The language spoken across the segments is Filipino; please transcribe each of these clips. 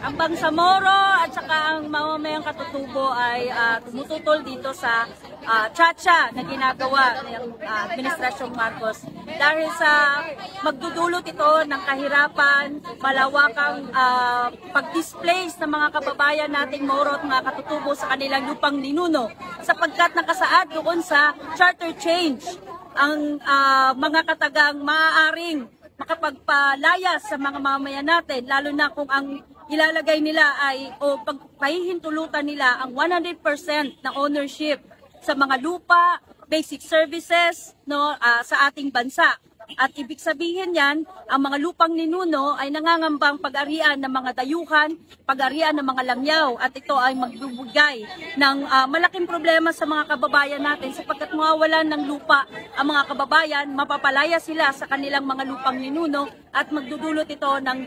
Ang Bangsamoro at saka ang mamamayang katutubo ay tumututol dito sa tsa-tsa na ginagawa ng Administrasyong Marcos. Dahil sa magdudulot ito ng kahirapan, malawakang pag-displace ng mga kababayan nating Moro at mga katutubo sa kanilang lupang ninuno, sapagkat nakasaad doon sa charter change ang mga katagang maaaring makapagpalayas sa mga mamamayan natin, lalo na kung ang ilalagay nila ay o pahihintulutan nila ang 100% na ownership sa mga lupa, basic services sa ating bansa. At ibig sabihin yan, ang mga lupang ninuno ay nangangambang pag-arian ng mga dayuhan, pag-arian ng mga langyaw, at ito ay magbubugay ng malaking problema sa mga kababayan natin sapagkat mawawalan ng lupa ang mga kababayan, mapapalaya sila sa kanilang mga lupang ninuno at magdudulot ito ng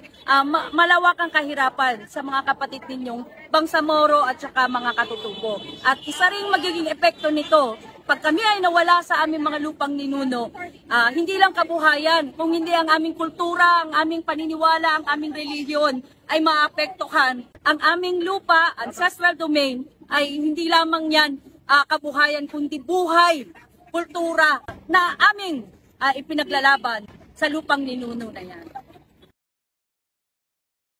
malawakang kahirapan sa mga kapatid ninyong Bangsamoro at saka mga katutubo. At isa ring magiging epekto nito, pag kami ay nawala sa aming mga lupang ninuno, hindi lang kabuhayan, kung hindi ang aming kultura, ang aming paniniwala, ang aming relihiyon ay maapektuhan. Ang aming lupa, ancestral domain, ay hindi lamang yan kabuhayan, kundi buhay, kultura na aming ipinaglalaban sa lupang ninuno na yan.